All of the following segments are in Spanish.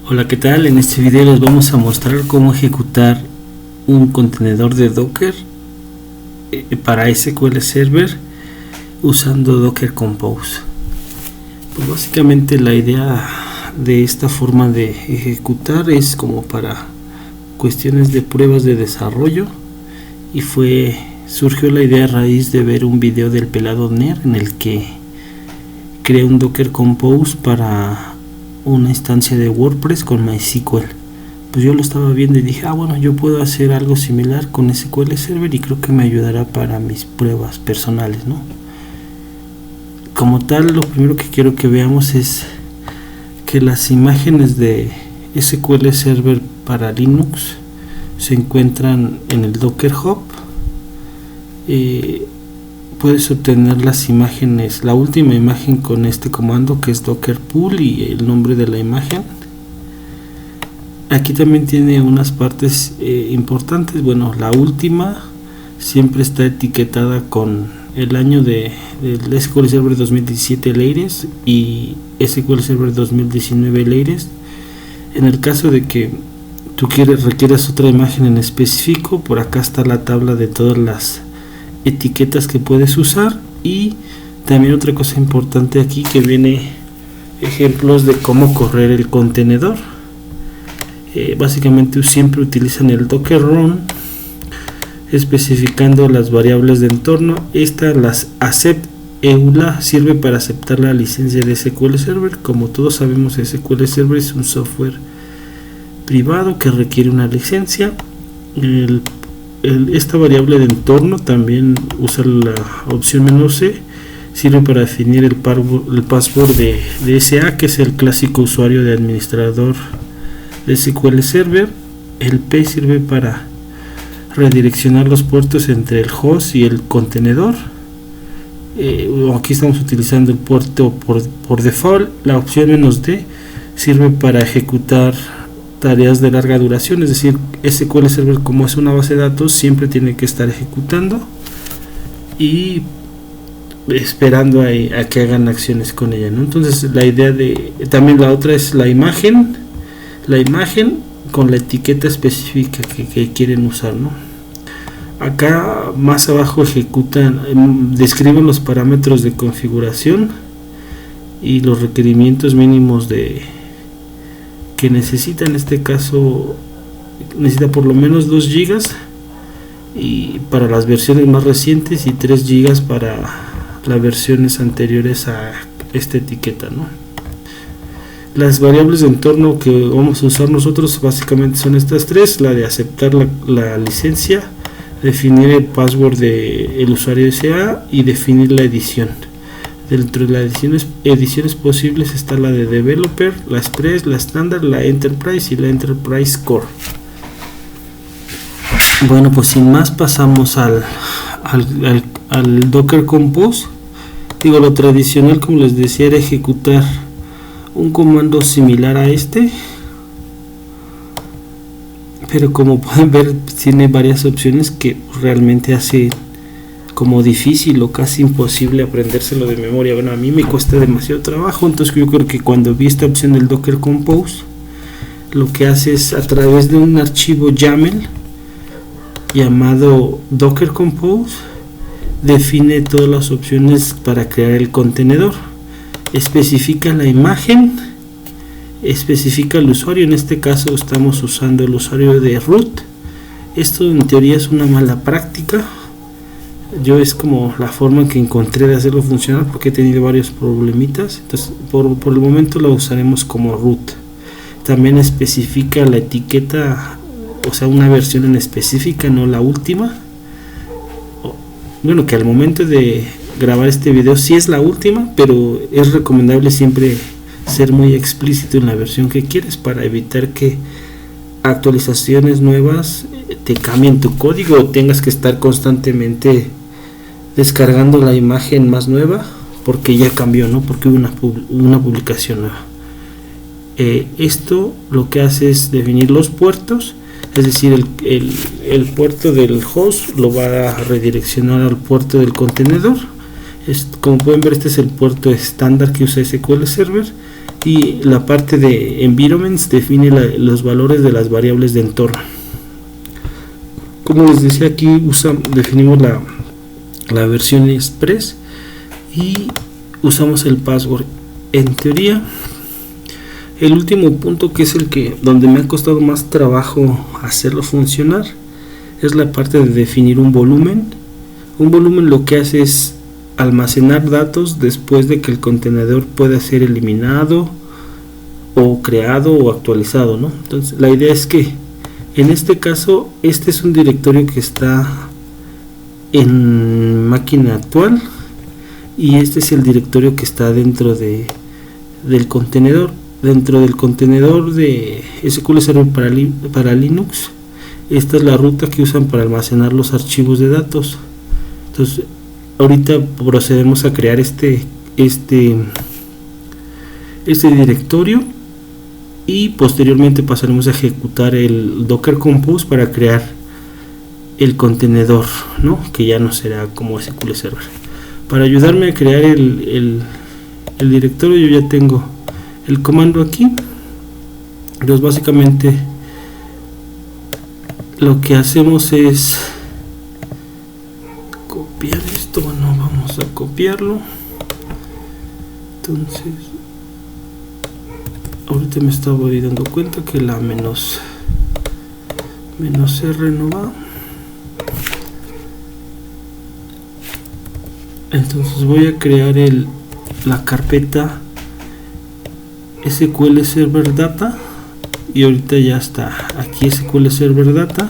Hola, ¿qué tal? En este video les vamos a mostrar cómo ejecutar un contenedor de Docker para SQL Server usando Docker Compose. Pues básicamente la idea de esta forma de ejecutar es como para cuestiones de pruebas de desarrollo, y surgió la idea a raíz de ver un video del pelado Ner en el que crea un Docker Compose para una instancia de WordPress con MySQL. Pues yo lo estaba viendo y dije, bueno, yo puedo hacer algo similar con SQL Server y creo que me ayudará para mis pruebas personales, ¿no? Como tal, lo primero que quiero que veamos es que las imágenes de SQL Server para Linux se encuentran en el Docker Hub. Puedes obtener las imágenes, la última imagen con este comando que es docker pull y el nombre de la imagen. Aquí también tiene unas partes importantes. Bueno, la última siempre está etiquetada con el año del SQL Server 2017 layers y SQL Server 2019 layers. En el caso de que tú requieras otra imagen en específico, por acá está la tabla de todas las etiquetas que puedes usar. Y también otra cosa importante aquí, que viene ejemplos de cómo correr el contenedor. Básicamente siempre utilizan el docker run especificando las variables de entorno. Las accept EULA sirve para aceptar la licencia de SQL Server. Como todos sabemos, SQL Server es un software privado que requiere una licencia. Esta variable de entorno también usa la opción "-c", sirve para definir el password de SA, que es el clásico usuario de administrador de SQL Server. El P sirve para redireccionar los puertos entre el host y el contenedor. Aquí estamos utilizando el puerto por default. La opción "-d" sirve para ejecutar tareas de larga duración, es decir, SQL Server, como es una base de datos, siempre tiene que estar ejecutando y esperando a que hagan acciones con ella, ¿no? Entonces la idea también la otra es la imagen con la etiqueta específica que quieren usar, ¿no? Acá más abajo describen los parámetros de configuración y los requerimientos mínimos que necesita. En este caso necesita por lo menos 2 GB y para las versiones más recientes, y 3 GB para las versiones anteriores a esta etiqueta, ¿no? Las variables de entorno que vamos a usar nosotros básicamente son estas tres: la de aceptar la licencia, definir el password del usuario SA y definir la edición. Dentro de las ediciones posibles está la de Developer, la Express, la Standard, la Enterprise y la Enterprise Core. Bueno, pues sin más pasamos al Docker Compose. Lo tradicional, como les decía, era ejecutar un comando similar a este, pero como pueden ver tiene varias opciones que realmente hace como difícil o casi imposible aprendérselo de memoria. Bueno, a mí me cuesta demasiado trabajo, entonces yo creo que cuando vi esta opción del Docker Compose, lo que hace es, a través de un archivo YAML llamado Docker Compose, define todas las opciones para crear el contenedor, especifica la imagen, especifica el usuario. En este caso estamos usando el usuario de root. Esto en teoría es una mala práctica. Yo es como la forma en que encontré de hacerlo funcionar, porque he tenido varios problemitas. Entonces por el momento lo usaremos como root. También especifica la etiqueta, o sea, una versión en específica, no la última. Bueno, que al momento de grabar este video sí es la última, pero es recomendable siempre ser muy explícito en la versión que quieres para evitar que actualizaciones nuevas te cambien tu código o tengas que estar constantemente descargando la imagen más nueva porque ya cambió, ¿no? Porque hubo una publicación nueva. Esto lo que hace es definir los puertos, es decir, el puerto del host lo va a redireccionar al puerto del contenedor. Como pueden ver, este es el puerto estándar que usa SQL Server, y la parte de environments define los valores de las variables de entorno. Como les decía, aquí definimos la versión express y usamos el password. En teoría, el último punto, que es donde me ha costado más trabajo hacerlo funcionar, es la parte de definir un volumen. Un volumen lo que hace es almacenar datos después de que el contenedor pueda ser eliminado o creado o actualizado, ¿no? Entonces la idea es que en este caso este es un directorio que está en máquina actual y este es el directorio que está dentro del contenedor. Dentro del contenedor de SQL Server para Linux, esta es la ruta que usan para almacenar los archivos de datos. Entonces ahorita procedemos a crear este directorio y posteriormente pasaremos a ejecutar el Docker Compose para crear el contenedor, ¿no? Que ya no será como SQL Server. Para ayudarme a crear el directorio, yo ya tengo el comando aquí. Entonces básicamente lo que hacemos es copiar esto. Bueno, vamos a copiarlo. Entonces ahorita me estaba dando cuenta que la menos R no va. Entonces voy a crear la carpeta SQL Server Data y ahorita ya está aquí SQL Server Data.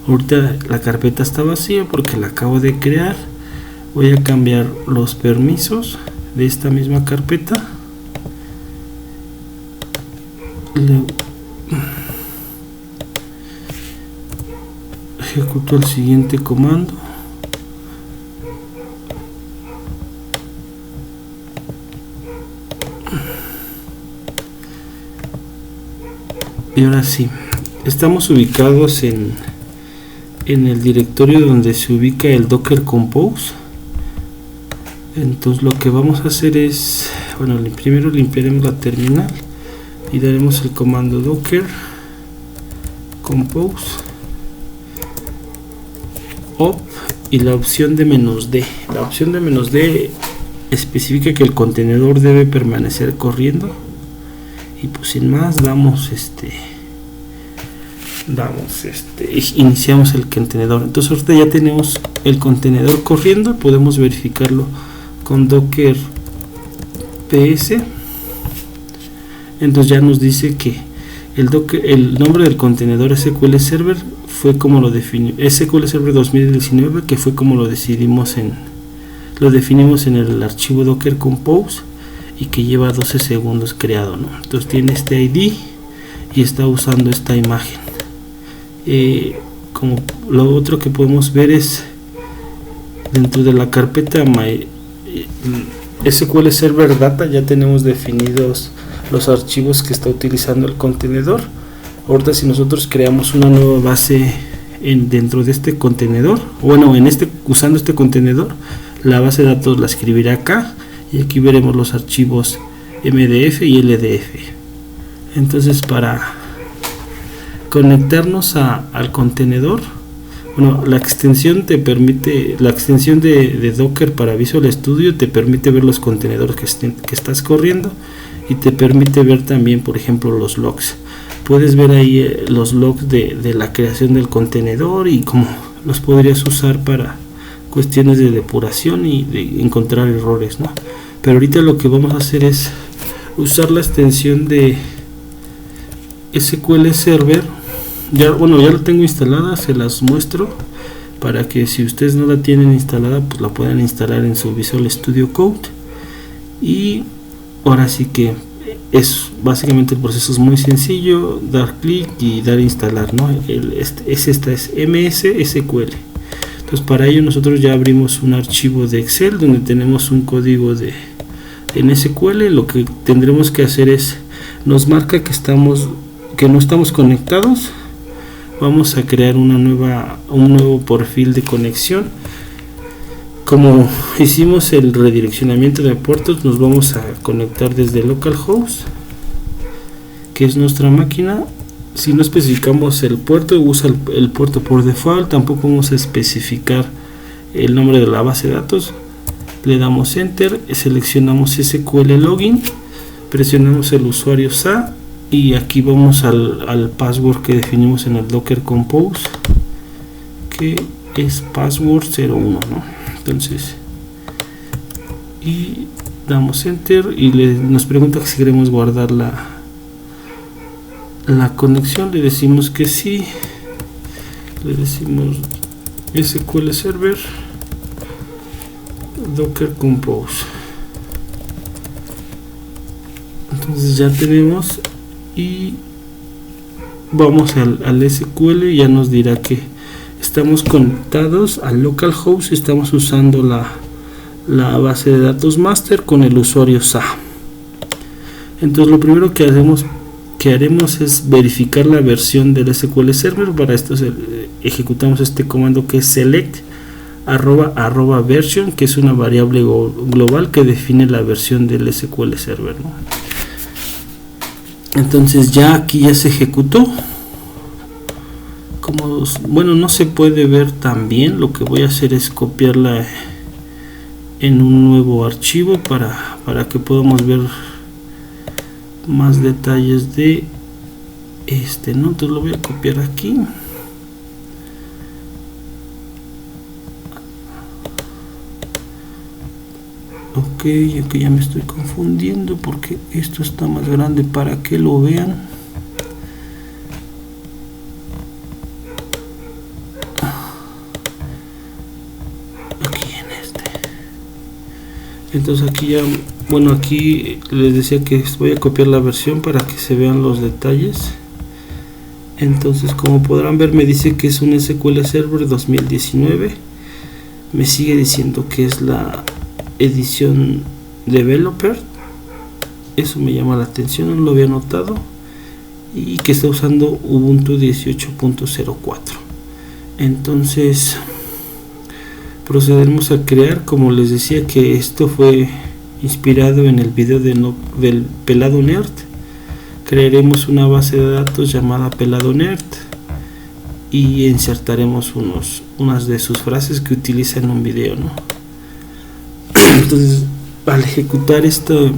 Ahorita la carpeta está vacía porque la acabo de crear. Voy a cambiar los permisos de esta misma carpeta. Ejecuto el siguiente comando. Y ahora sí, estamos ubicados en el directorio donde se ubica el Docker Compose. Entonces lo que vamos a hacer es, bueno, primero limpiaremos la terminal y daremos el comando Docker Compose op y la opción de "-d". La opción de "-d" especifica que el contenedor debe permanecer corriendo. Y pues sin más iniciamos el contenedor. Entonces ahorita ya tenemos el contenedor corriendo, podemos verificarlo con Docker ps. Entonces ya nos dice que el nombre del contenedor SQL Server fue como lo definió SQL Server 2019, que fue como lo definimos en el archivo Docker Compose, y que lleva 12 segundos creado, ¿no? Entonces tiene este ID y está usando esta imagen. Como lo otro que podemos ver es dentro de la carpeta SQL Server Data, ya tenemos definidos los archivos que está utilizando el contenedor. Ahorita si nosotros creamos una nueva base dentro de este contenedor, bueno, usando este contenedor, la base de datos la escribirá acá. Y aquí veremos los archivos MDF y LDF. Entonces para conectarnos al contenedor, bueno, la extensión de Docker para Visual Studio te permite ver los contenedores que estás corriendo y te permite ver también, por ejemplo, los logs. Puedes ver ahí los logs de la creación del contenedor y cómo los podrías usar para cuestiones de depuración y de encontrar errores, ¿no? Pero ahorita lo que vamos a hacer es usar la extensión de SQL Server. Ya la tengo instalada, se las muestro para que si ustedes no la tienen instalada, pues la puedan instalar en su Visual Studio Code. Y ahora sí que básicamente el proceso es muy sencillo: dar clic y dar a instalar, ¿no? Esta es MS SQL. Entonces para ello nosotros ya abrimos un archivo de Excel donde tenemos un código en SQL. Lo que tendremos que hacer es, nos marca que no estamos conectados. Vamos a crear un nuevo perfil de conexión Como hicimos el redireccionamiento de puertos, nos vamos a conectar desde localhost, que es nuestra máquina. Si no especificamos el puerto, usa el puerto por default. Tampoco vamos a especificar el nombre de la base de datos. Le damos enter, seleccionamos SQL login, presionamos el usuario SA y aquí vamos al password que definimos en el Docker Compose, que es password 01, ¿no? Entonces, y damos enter y nos pregunta si queremos guardar la conexión. Le decimos que sí, le decimos SQL Server Docker Compose. Entonces ya tenemos, y vamos al SQL, ya nos dirá que estamos conectados al localhost, estamos usando la base de datos master con el usuario SA. Entonces lo primero que haremos es verificar la versión del SQL Server. Para esto ejecutamos este comando que es select @ version, que es una variable global que define la versión del SQL Server, ¿no? Entonces ya aquí ya se ejecutó. Como bueno, no se puede ver tan bien, lo que voy a hacer es copiarla en un nuevo archivo para que podamos ver más detalles de ¿no? Entonces lo voy a copiar aquí. Ok, ya me estoy confundiendo porque esto está más grande para que lo vean. Entonces aquí ya, bueno, aquí les decía que voy a copiar la versión para que se vean los detalles. Entonces, como podrán ver, me dice que es un SQL Server 2019. Me sigue diciendo que es la edición Developer. Eso me llama la atención, no lo había notado. Y que está usando Ubuntu 18.04. Entonces procederemos a crear, como les decía, que esto fue inspirado en el video del Pelado Nerd. Crearemos una base de datos llamada Pelado Nerd y insertaremos unas de sus frases que utiliza en un video, ¿no? Entonces, al ejecutar estas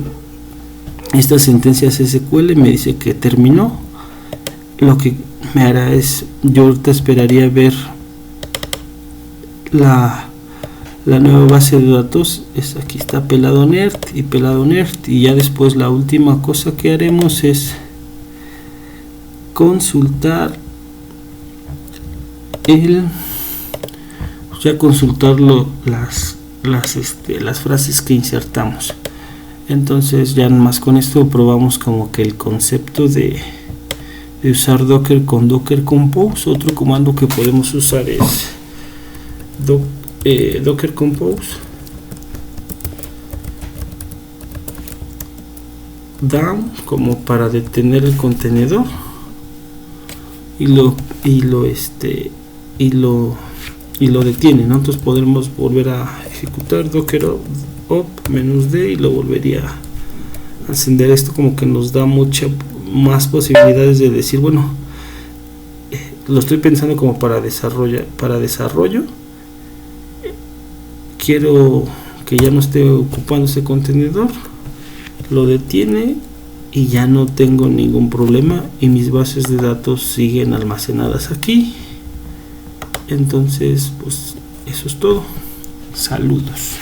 sentencias SQL, me dice que terminó. Lo que me hará es, yo ahorita esperaría ver la nueva base de datos. Aquí está Pelado Nerd y Pelado Nerd, y ya después la última cosa que haremos es consultar las frases que insertamos. Entonces ya más con esto probamos como que el concepto de usar Docker con Docker Compose. Otro comando que podemos usar es Docker Compose down, como para detener el contenedor, y lo detiene, ¿no? Entonces podremos volver a ejecutar Docker up -d y lo volvería a encender. Esto como que nos da muchas más posibilidades de decir, bueno, lo estoy pensando como para desarrollo. Quiero que ya no esté ocupando ese contenedor, lo detiene y ya no tengo ningún problema y mis bases de datos siguen almacenadas aquí. Entonces, pues eso es todo. Saludos.